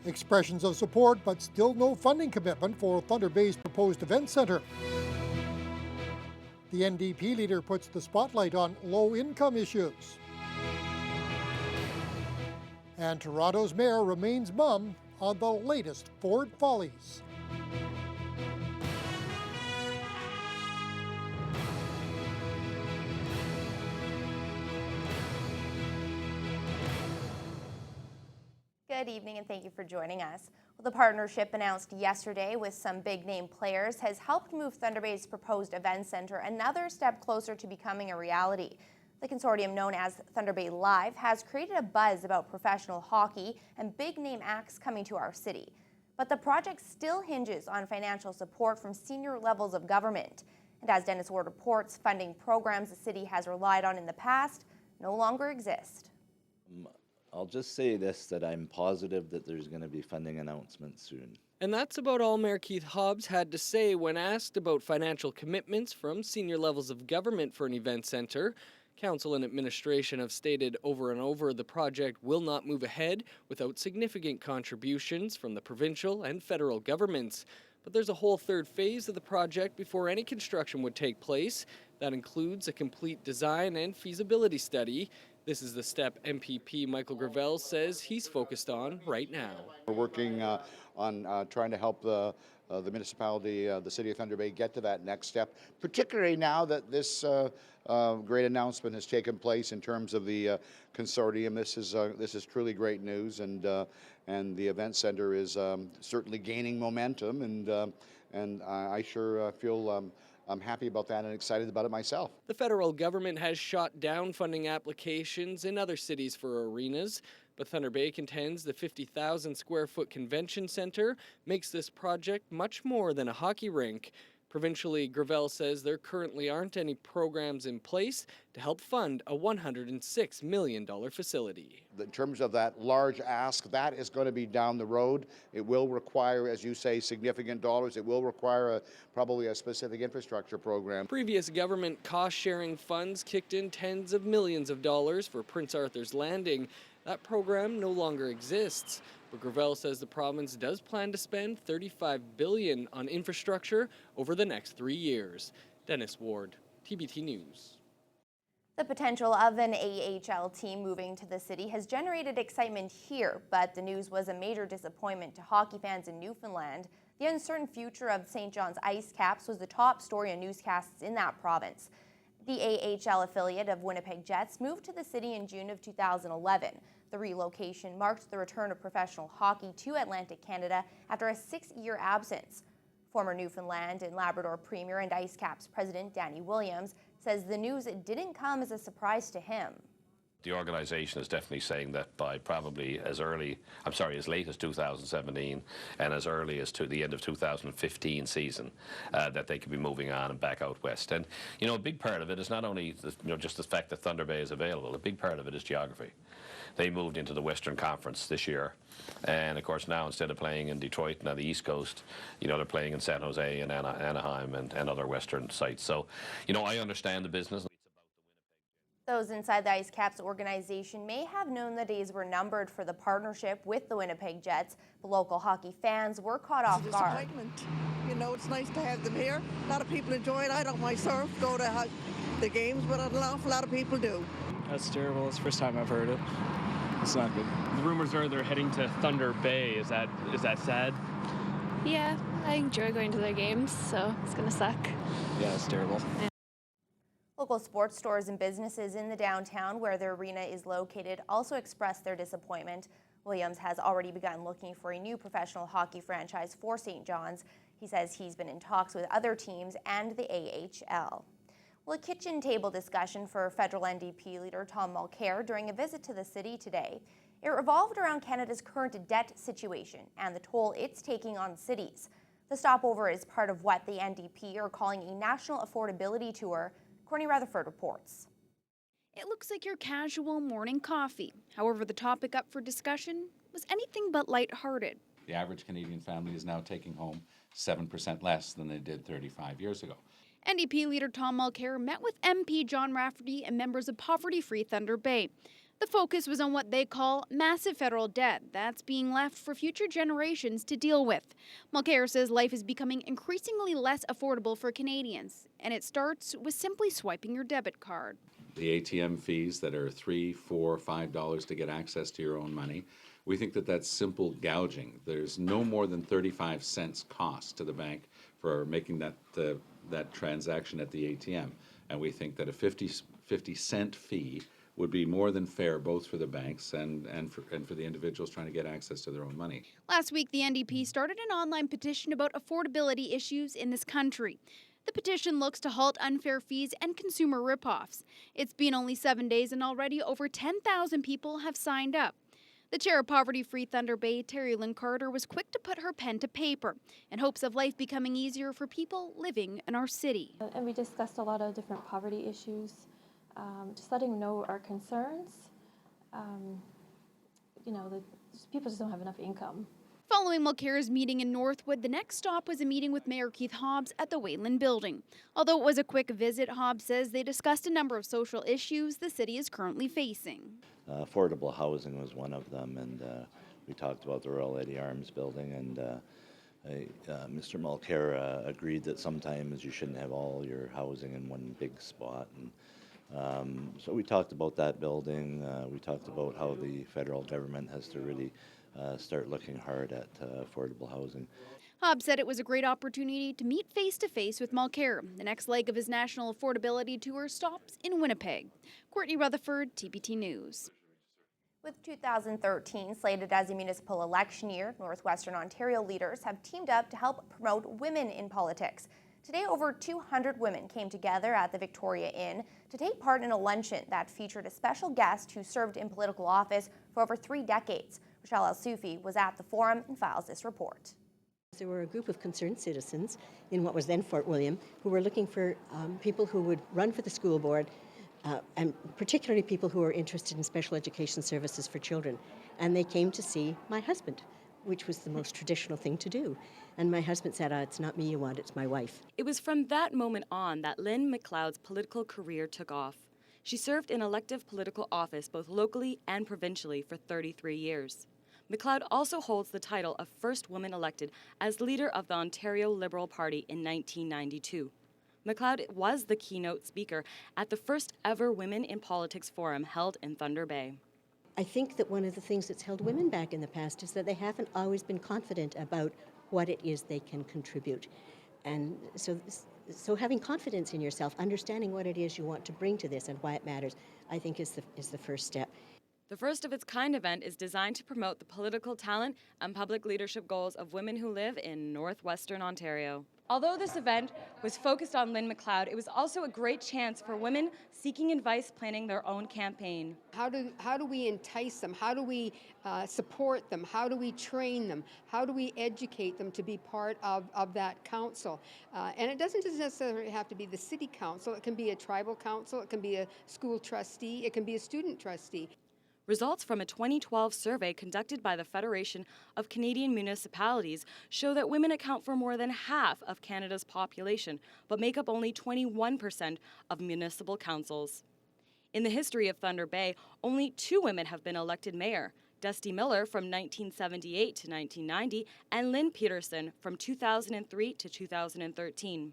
Expressions of support, but still no funding commitment for Thunder Bay's proposed event centre. The NDP leader puts the spotlight on low-income issues. And Toronto's mayor remains mum on the latest Ford follies. Good evening and thank you for joining us. Well, the partnership announced yesterday with some big-name players has helped move Thunder Bay's proposed event centre another step closer to becoming a reality. The consortium known as Thunder Bay Live has created a buzz about professional hockey and big-name acts coming to our city. But the project still hinges on financial support from senior levels of government. And as Dennis Ward reports, funding programs the city has relied on in the past no longer exist. I'll just say this, that I'm positive that there's going to be funding announcements soon. And that's about all Mayor Keith Hobbs had to say when asked about financial commitments from senior levels of government for an event centre. Council and administration have stated over and over the project will not move ahead without significant contributions from the provincial and federal governments. But there's a whole third phase of the project before any construction would take place. That includes a complete design and feasibility study. This is the step MPP Michael Gravel says he's focused on right now. We're working on trying to help the municipality, the City of Thunder Bay, get to that next step, particularly now that this great announcement has taken place in terms of the consortium. This is truly great news, and the event centre is certainly gaining momentum, and I sure feel I'm happy about that and excited about it myself. The federal government has shot down funding applications in other cities for arenas, but Thunder Bay contends the 50,000 square foot convention center makes this project much more than a hockey rink. Provincially, Gravel says there currently aren't any programs in place to help fund a $106 million facility. In terms of that large ask, that is going to be down the road. It will require, as you say, significant dollars. It will require probably a specific infrastructure program. Previous government cost-sharing funds kicked in tens of millions of dollars for Prince Arthur's Landing. That program no longer exists. But Gravel says the province does plan to spend $35 billion on infrastructure over the next 3 years. Dennis Ward, TBT News. The potential of an AHL team moving to the city has generated excitement here, but the news was a major disappointment to hockey fans in Newfoundland. The uncertain future of St. John's Ice Caps was the top story in newscasts in that province. The AHL affiliate of Winnipeg Jets moved to the city in June of 2011. The relocation marked the return of professional hockey to Atlantic Canada after a 6-year absence. Former Newfoundland and Labrador Premier and Ice Caps President Danny Williams says the news didn't come as a surprise to him. The organisation is definitely saying that by probably as late as 2017 and as early as to the end of 2015 season, that they could be moving on and back out west. And, you know, a big part of it is not only, just the fact that Thunder Bay is available, a big part of it is geography. They moved into the Western Conference this year. And, of course, now instead of playing in Detroit and on the East Coast, they're playing in San Jose and Anaheim and other Western sites. So, I understand the business. Those inside the Ice Caps organization may have known the days were numbered for the partnership with the Winnipeg Jets, but local hockey fans were caught off guard. It's nice to have them here. A lot of people enjoy it. I don't myself go to the games, but an awful lot of people do. That's terrible. It's the first time I've heard it. It's not good. The rumors are they're heading to Thunder Bay. Is that sad? Yeah, I enjoy going to their games, so it's going to suck. Yeah, it's terrible. Yeah. Local sports stores and businesses in the downtown where the arena is located also expressed their disappointment. Williams has already begun looking for a new professional hockey franchise for St. John's. He says he's been in talks with other teams and the AHL. Well, a kitchen table discussion for federal NDP leader Tom Mulcair during a visit to the city today. It revolved around Canada's current debt situation and the toll it's taking on cities. The stopover is part of what the NDP are calling a national affordability tour. Courtney Rutherford reports. It looks like your casual morning coffee. However, the topic up for discussion was anything but lighthearted. The average Canadian family is now taking home 7% less than they did 35 years ago. NDP leader Tom Mulcair met with MP John Rafferty and members of Poverty Free Thunder Bay. The focus was on what they call massive federal debt that's being left for future generations to deal with. Mulcair says life is becoming increasingly less affordable for Canadians, and it starts with simply swiping your debit card. The ATM fees that are $3, $4, $5 to get access to your own money, we think that that's simple gouging. There's no more than 35 cents cost to the bank for making that transaction at the ATM, and we think that a 50-cent fee would be more than fair both for the banks and for the individuals trying to get access to their own money. Last week, the NDP started an online petition about affordability issues in this country. The petition looks to halt unfair fees and consumer ripoffs. It's been only 7 days and already over 10,000 people have signed up. The chair of Poverty Free Thunder Bay, Terry Lynn Carter, was quick to put her pen to paper in hopes of life becoming easier for people living in our city. And we discussed a lot of different poverty issues, just letting them know our concerns. People just don't have enough income. Following Mulcair's meeting in Northwood, the next stop was a meeting with Mayor Keith Hobbs at the Wayland Building. Although it was a quick visit, Hobbs says they discussed a number of social issues the city is currently facing. Affordable housing was one of them, and we talked about the Royal Eddie Arms building, and Mr. Mulcair agreed that sometimes you shouldn't have all your housing in one big spot. And so we talked about that building. We talked about how the federal government has to really start looking hard at affordable housing. Hobbs said it was a great opportunity to meet face-to-face with Mulcair. The next leg of his national affordability tour stops in Winnipeg. Courtney Rutherford, TBT News. With 2013 slated as a municipal election year, Northwestern Ontario leaders have teamed up to help promote women in politics. Today, over 200 women came together at the Victoria Inn to take part in a luncheon that featured a special guest who served in political office for over 3 decades. Rochelle El-Soufi was at the forum and files this report. There were a group of concerned citizens in what was then Fort William who were looking for people who would run for the school board, and particularly people who were interested in special education services for children. And they came to see my husband, which was the most traditional thing to do. And my husband said, it's not me you want, it's my wife. It was from that moment on that Lynn McLeod's political career took off. She served in elective political office both locally and provincially for 33 years. McLeod also holds the title of first woman elected as leader of the Ontario Liberal Party in 1992. McLeod was the keynote speaker at the first ever Women in Politics Forum held in Thunder Bay. I think that one of the things that's held women back in the past is that they haven't always been confident about what it is they can contribute. And so having confidence in yourself, understanding what it is you want to bring to this and why it matters, I think is the first step. The first of its kind event is designed to promote the political talent and public leadership goals of women who live in Northwestern Ontario. Although this event was focused on Lynn McLeod, it was also a great chance for women seeking advice planning their own campaign. How do we entice them? How do we support them? How do we train them? How do we educate them to be part of that council? And it doesn't just necessarily have to be the city council. It can be a tribal council. It can be a school trustee. It can be a student trustee. Results from a 2012 survey conducted by the Federation of Canadian Municipalities show that women account for more than half of Canada's population, but make up only 21% of municipal councils. In the history of Thunder Bay, only 2 women have been elected mayor, Dusty Miller from 1978 to 1990 and Lynn Peterson from 2003 to 2013.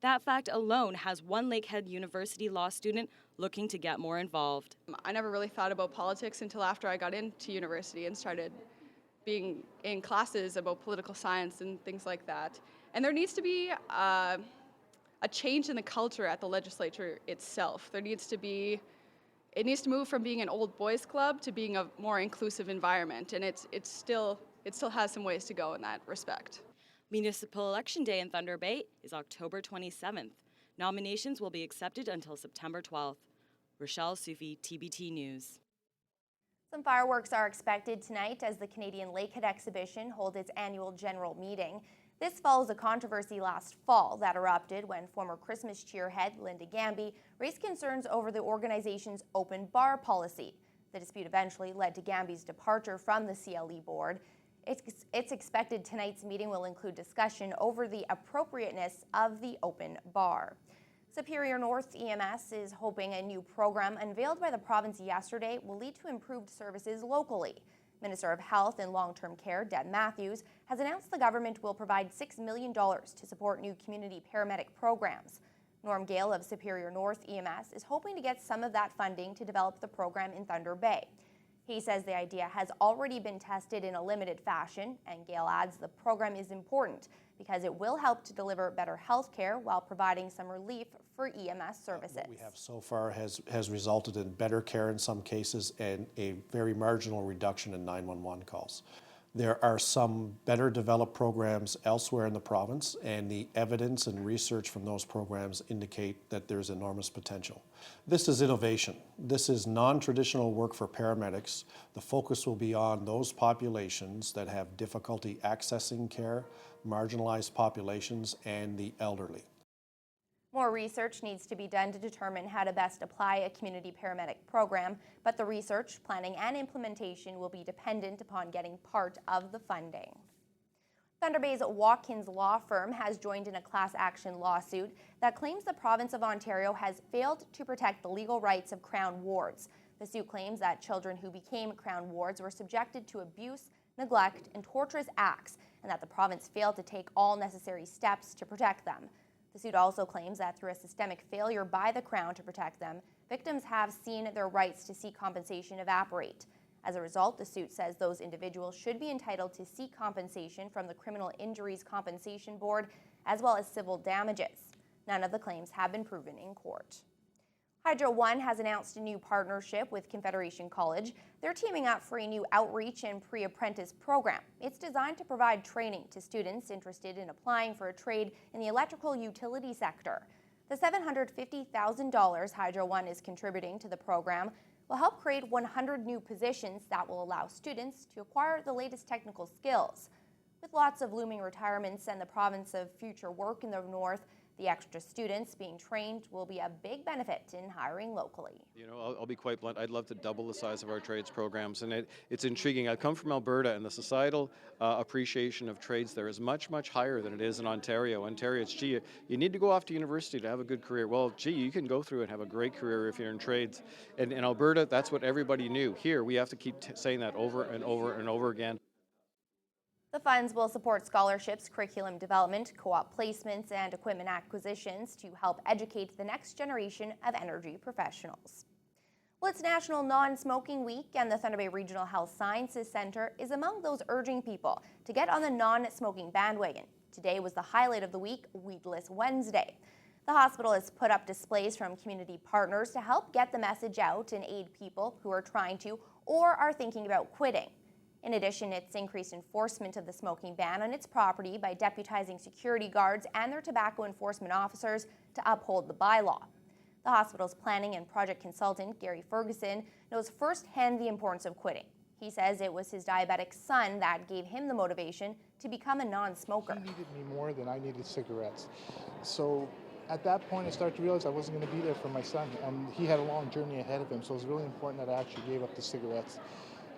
That fact alone has one Lakehead University law student looking to get more involved. I never really thought about politics until after I got into university and started being in classes about political science and things like that. And there needs to be a change in the culture at the legislature itself. It needs to move from being an old boys club to being a more inclusive environment, and it still has some ways to go in that respect. Municipal Election Day in Thunder Bay is October 27th. Nominations will be accepted until September 12th. Rochelle Soufi, TBT News. Some fireworks are expected tonight as the Canadian Lakehead exhibition holds its annual general meeting. This follows a controversy last fall that erupted when former Christmas cheer head Linda Gamby raised concerns over the organization's open bar policy. The dispute eventually led to Gamby's departure from the CLE board. It's expected tonight's meeting will include discussion over the appropriateness of the open bar. Superior North EMS is hoping a new program unveiled by the province yesterday will lead to improved services locally. Minister of Health and Long-Term Care, Deb Matthews, has announced the government will provide $6 million to support new community paramedic programs. Norm Gale of Superior North EMS is hoping to get some of that funding to develop the program in Thunder Bay. He says the idea has already been tested in a limited fashion, and Gale adds the program is important because it will help to deliver better health care while providing some relief for EMS services. What we have so far has resulted in better care in some cases and a very marginal reduction in 911 calls. There are some better developed programs elsewhere in the province, and the evidence and research from those programs indicate that there's enormous potential. This is innovation. This is non-traditional work for paramedics. The focus will be on those populations that have difficulty accessing care, marginalized populations, and the elderly. More research needs to be done to determine how to best apply a community paramedic program, but the research, planning, and implementation will be dependent upon getting part of the funding. Thunder Bay's Watkins law firm has joined in a class action lawsuit that claims the province of Ontario has failed to protect the legal rights of Crown wards. The suit claims that children who became Crown wards were subjected to abuse, neglect, and torturous acts, and that the province failed to take all necessary steps to protect them. The suit also claims that through a systemic failure by the Crown to protect them, victims have seen their rights to seek compensation evaporate. As a result, the suit says those individuals should be entitled to seek compensation from the Criminal Injuries Compensation Board, as well as civil damages. None of the claims have been proven in court. Hydro One has announced a new partnership with Confederation College. They're teaming up for a new outreach and pre-apprentice program. It's designed to provide training to students interested in applying for a trade in the electrical utility sector. The $750,000 Hydro One is contributing to the program will help create 100 new positions that will allow students to acquire the latest technical skills. With lots of looming retirements and the province of future work in the north, the extra students being trained will be a big benefit in hiring locally. You know, I'll be quite blunt. I'd love to double the size of our trades programs, and it's intriguing. I come from Alberta, and the societal appreciation of trades there is much, much higher than it is in Ontario. Ontario, it's, gee, you need to go off to university to have a good career. Well, gee, you can go through and have a great career if you're in trades. And in Alberta, that's what everybody knew. Here, we have to keep saying that over and over and over again. The funds will support scholarships, curriculum development, co-op placements, and equipment acquisitions to help educate the next generation of energy professionals. Well, it's National Non-Smoking Week, and the Thunder Bay Regional Health Sciences Centre is among those urging people to get on the non-smoking bandwagon. Today was the highlight of the week, Weedless Wednesday. The hospital has put up displays from community partners to help get the message out and aid people who are trying to or are thinking about quitting. In addition, it's increased enforcement of the smoking ban on its property by deputizing security guards and their tobacco enforcement officers to uphold the bylaw. The hospital's planning and project consultant, Gary Ferguson, knows firsthand the importance of quitting. He says it was his diabetic son that gave him the motivation to become a non-smoker. He needed me more than I needed cigarettes. So at that point, I started to realize I wasn't going to be there for my son, and he had a long journey ahead of him, so it was really important that I actually gave up the cigarettes.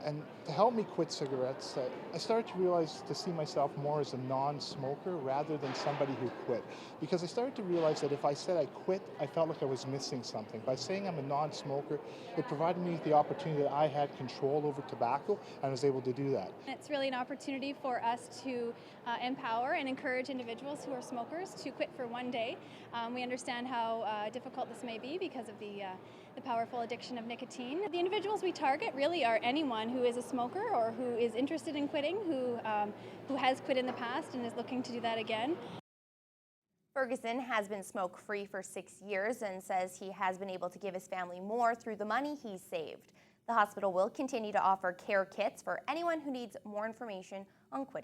And to help me quit cigarettes, I started to realize to see myself more as a non-smoker rather than somebody who quit. Because I started to realize that if I said I quit, I felt like I was missing something. By saying I'm a non-smoker, it provided me with the opportunity that I had control over tobacco, and I was able to do that. It's really an opportunity for us to empower and encourage individuals who are smokers to quit for one day. We understand how difficult this may be because of the powerful addiction of nicotine. The individuals we target really are anyone who is a smoker or who is interested in quitting, who has quit in the past and is looking to do that again. Ferguson has been smoke-free for 6 years and says he has been able to give his family more through the money he's saved. The hospital will continue to offer care kits for anyone who needs more information on quitting.